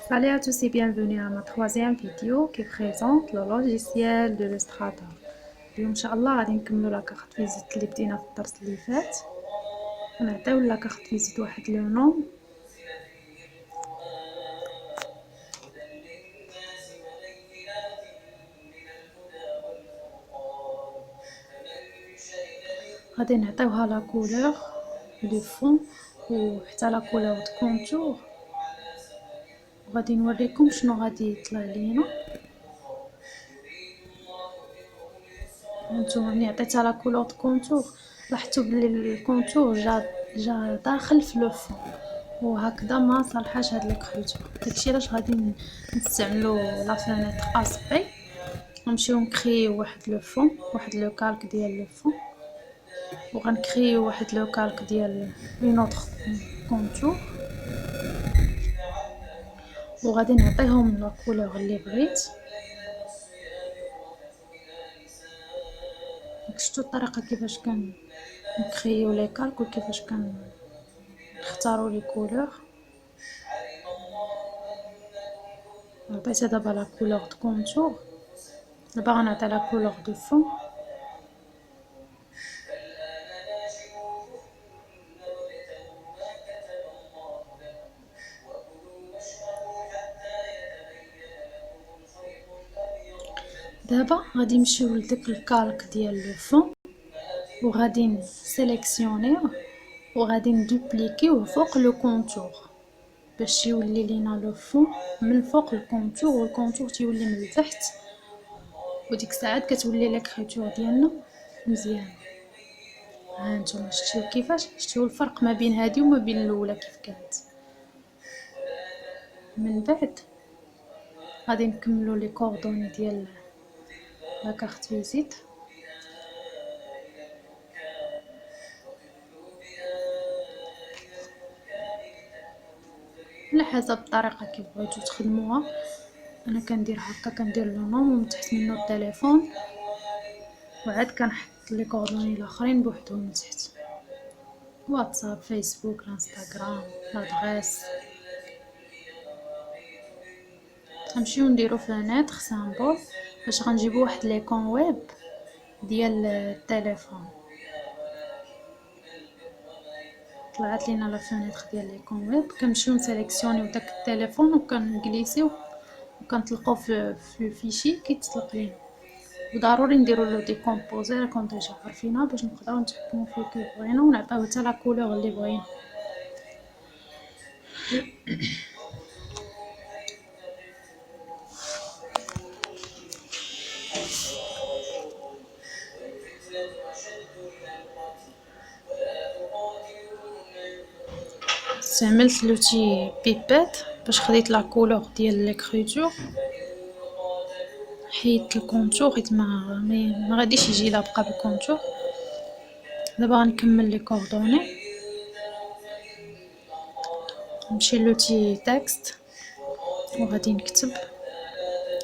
Salut à tous et bienvenue à ma troisième vidéo qui présente le logiciel de Illustrator. اليوم ان شاء الله غادي نكملو لا كارت فيزيت اللي بدينا في الدرس اللي فات ونعطيو لا كارت فيزيت واحد لو نوم. غادي نعطيوها لا كولور دو فون وحتى لا كولور دو كونتور، وغادي نوريكم شنو غادي يطلع لينا. هانتوما ملي عطيتها لا كولور دو كونتور لاحظتوا بلي الكونتور جا داخل في لو فون، وهكذا ما صالحاش هاد ليكريتور. داكشي علاش غادي نستعملو لا فينيتر اسبي، نمشيو نكريو واحد لو فون، واحد لو كالك ديال لو فون، وغنكريو واحد لو كالك ديال اون اوتر كونتور، وغادي نعطيهم لا كولور اللي بغيت. شفتوا الطريقه كيفاش نكريو لي كالك وكيفاش نختاروا لي كولور. عطيتها دابا لا كولور دو كونتور، دابا غنعطي لا كولور دو فون. دابا غادي نمشيو لداك الكالك ديال لو فون وغادي نسيليكسيونيوه وغادي ندوبليكيوه فوق لو كونتور باش يولي لينا لو فون من فوق الكونتور، والكونتور تيولي من تحت، وديك الساعات كتولي ليكريتور ديالنا مزيان. ها نتوما شفتوا كيفاش، شفتوا الفرق ما بين هذه وما بين الاولى كيف كانت. من بعد غادي نكملو لي كوردوني ديال لا كارت فيزيت. على حسب الطريقه كيف بغيتو تخدموها، انا كندير هكا، كندير لو نوم ومن تحت منو التليفون، وعاد كنحط لي كوردوني الاخرين بوحدهم من تحت، واتساب، فيسبوك، الانستغرام، لادغيس. غنمشيو نديرو فانيتر سامبل باش غنجيبو واحد ليكون ويب ديال التليفون. طلعت لينا لا فانيتر ديال ليكون ويب، كنمشيو نسيليكسيونيو داك التليفون وكنجليسيو وكنطلقو في الفيشي كيتطلق لينا. وضروري نديرو لو ديكومبوزي راكم ديجا عارفينها باش نقدروا نتحكموا فيه كيف بغينا ونعطيوه حتى لا كولور اللي بغينا. استعملت لوتي بيبات باش خديت لا كولور ديال ليكريتور، حيدت الكونتور حيت ما غاديش يجي لابقه بالكونتور. دابا غنكمل لي كوردوني، نمشي لوتي تكست وغادي نكتب،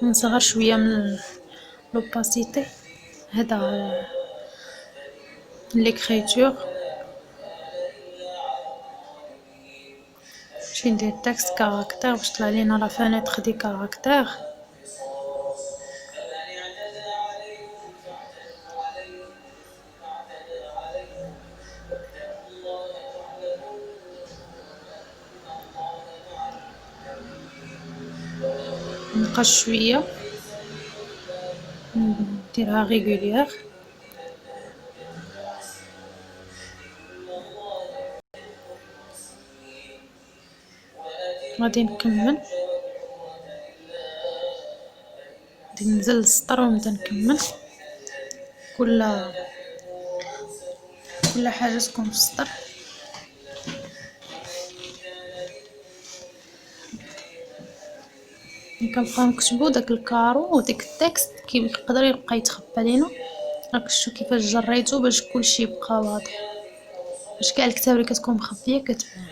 نصغر شويه من لوباسيتي هذا ليكريتور. نمشي ندير تكست كاركتير باش طلع لينا لا فانيتر دي كاركتير. نقص شويه نديرها ريغولير. غادي نكمل، غادي ننزل للسطر ونبدا نكمل. كل حاجه تكون في السطر. كنبقاو نكتبو داك الكارو وديك التكست كيقدر يبقى يتخبى لينا. راك شفتوا كيفاش جريتو باش كلشي يبقى واضح، باش كاع الكتاب اللي كتكون مخبيه كتبان.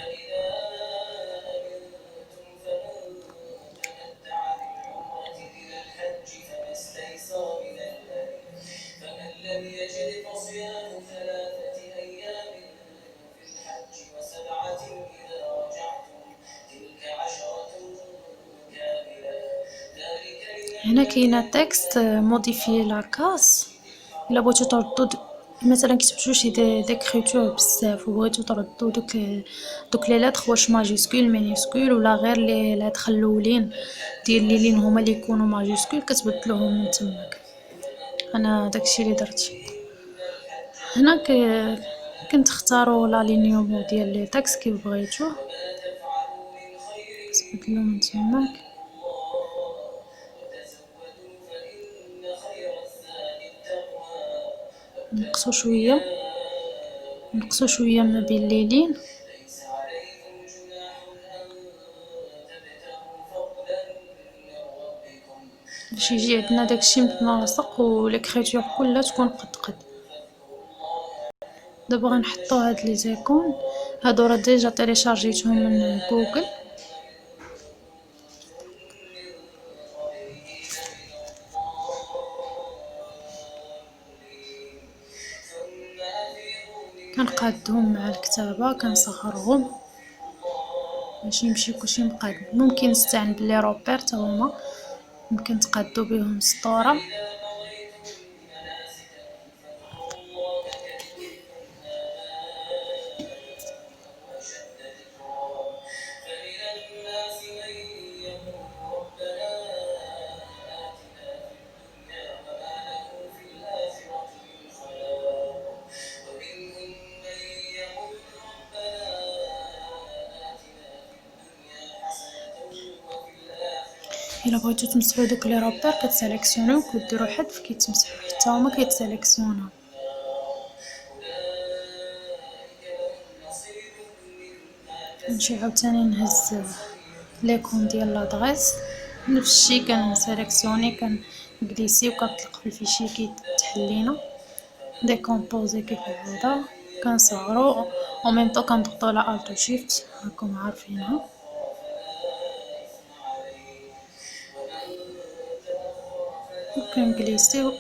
هنا كاينه تكست موديفيي لا كاس. الا بغيتو تردو مثلا كتبتو شي ديكريتور بزاف وبغيتو تردو دوك لي لاتر واش ماجيسكول مينيسكول ولا غير لي لاتر الاولين ديال لي لين هما اللي يكونوا ماجيسكول كتبدلوهم من تماك. انا داكشي اللي درت هنا. كنتختاروا لالينيومون ديال لي تاكس كيف بغيتو تبدلو من تماك. نقصو شويه ما بين ليلين باش يجي عندنا داكشي متناسق وليكريتور كلها تكون قد. دابا غنحطو هاد لي زيكون هادو راه ديجا تيليشارجيتهم من جوجل. كنقادهم مع الكتابه كنصغرهم باش يمشي كلشي مقاد. ممكن نستعن بلي روبير تا هما ممكن تقادو بهم سطوره. الا بغيتو تمسحو دوك لي رابير كتسيليكسيونيو كديروا حذف كيتمسحوا حتى هما كيتسيليكسيوناو. نمشي عاوتاني نهز ليكون ديال لادريس نفس الشيء كنسيليكسيوني كنجليسي وكنطلق في الفيشي كيتحل لينا ديكومبوزي كيف هذا كنصغرو او ميم طون كنضغطو على الت شيفت راكم عارفينها. وكنجليسي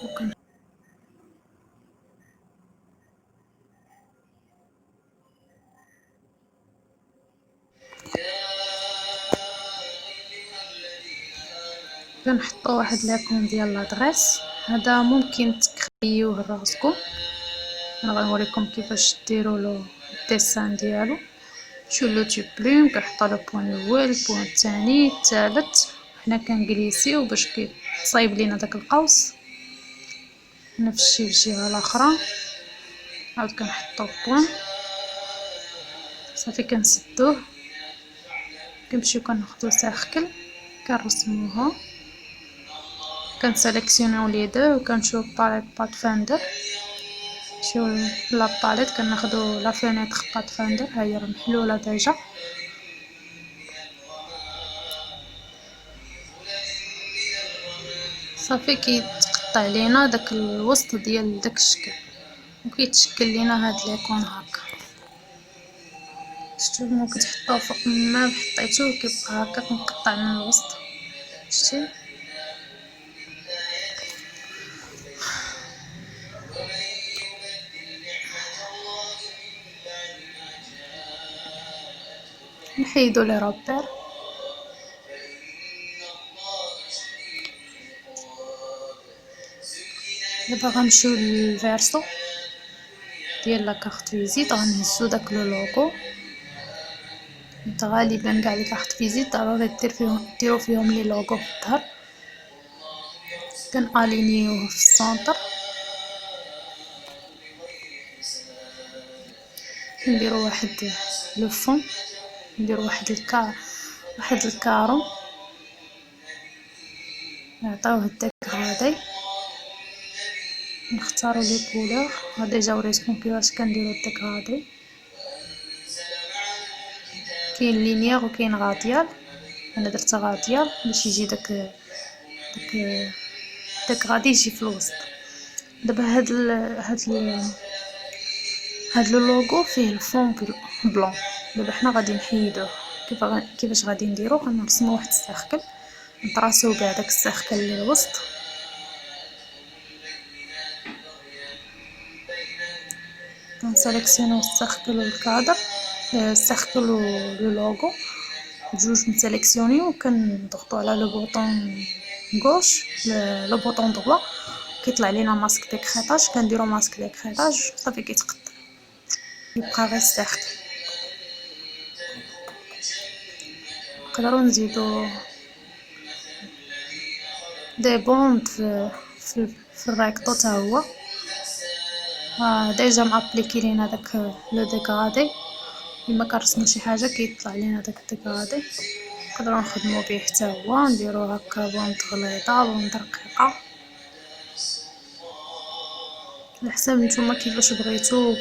كنحطو واحد ليكون ديال لادريس. هذا ممكن تكريوه راسكم. انا غنوريكم كيفاش ديروا له الديسان ديالو. شو لو تي بلوم كنحطوا لو بوين الاول البوين الثاني الثالث. حنا كنجليسيو باش كيصايب لينا داك القوس. نفس الشيء في الجهه الاخرى عاود كنحطو بوين صافي كنسدوه كنمشيو كناخدو سيركل كنرسموها كنسيليكسيونيو لي دو وكنمشيو باليت باتفاندر. نمشيو لا باليت كناخدو لا فينيتر باتفاندر ها هي راه محلوله ديجا. صافي كيتقطع لينا داك الوسط ديال داك الشكل وكيتشكل لينا هاد ليكون هكا. شفتوا ممكن تحطوه فوق ما حطيتوه كيبقى هكا مقطع من الوسط. شتي نحيدو لي رابير. دابا غنمشيو للفيرسو ديال لا كارت فيزيت غنهزو داك لو لوغو. غالبا كاع لي كارت فيزيت ضروري ديرو فيهم لي لوغو في الظهر. كنالينيوه في السونتر كنديرو واحد لو فون نديرو واحد الكارو نعطيوه الديكغادي. نختارو لي كولور ديجا وريتكم كيفاش كنديرو الديكغادي. كاين لينيير وكاين غاديال. انا درت غاديال باش يجي داك غادي يجي في الوسط. دابا هاد لو لوغو فيه الفون بلون. دابا حنا غادي نحيدوه. كيفاش غادي نديرو غنرسمو واحد السيركل نطراسو كاع داك السيركل للوسط. كنسيليكسيونو السيركل والكادر السيركل ولو لوغو بجوج مسيليكسيونيو وكنضغطو على لو بوطون غوش لو بوطون دروا كيطلع لينا ماسك ديكريطاج، كنديرو ماسك ديكريطاج صافي كيتقطع يبقى غير ساخن. نقدروا نزيدو دي بوند في الريكطو تا هو ديجا مابليكي لينا داك لو ديغرادي، اما كنرسمو شي حاجه كيطلع لينا داك الديغرادي نقدروا نخدمو به حتى هو، نديرو هكا بوند غليظه بوند رقيقه على حساب نتوما كيفاش بغيتو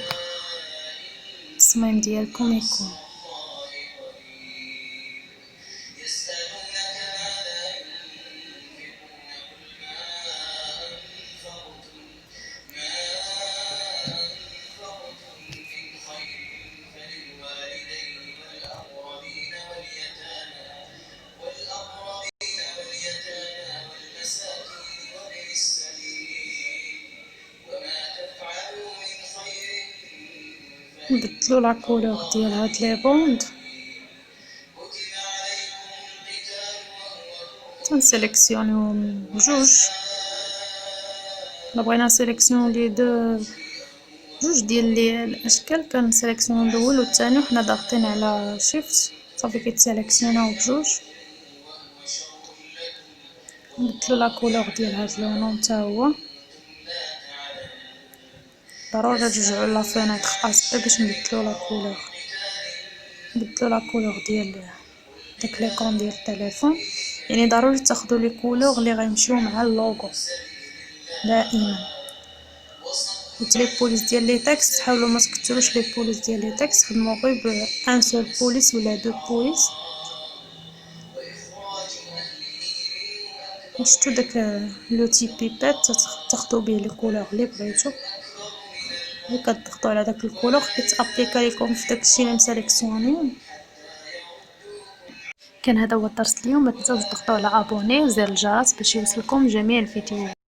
التصميم ديالكم يكون. نبدلو لا كولور ديال هاد لي بوند، تنسيليكسيونيو بجوج، الا بغينا نسيليكسيوني جوج ديال الاشكال كنسيليكسيونو الاول والثاني وحنا ضاغطين على شيفت صافي كيتسيليكسيوناو بجوج. نبدلو لا كولور ديال هاد لونون تا هو، ضروري نرجعو لا فينيتر اسبي باش نبدلو لا كولور، نبدلو لا كولور ديال داك ليكون ديال التليفون، يعني ضروري تاخدو لي كولور اللي غيمشيو مع اللوغو دائما. لي بوليس ديال لي تكست حاولوا ما تكثروش لي بوليس ديال لي تكست، خدموا غير بان سول بوليس ولا دو بوليس. شفتو داك لوتي بيبات تاخدو به لي كولور اللي بغيتو، ملي كتضغطوا على داك الكولور كيتابليكا ليكم في داكشي اللي مساليكسيونيو. كان هذا هو الدرس اليوم، ما تنساوش تضغطوا على ابوني وزر الجرس باش يوصلكم جميع الفيديوهات.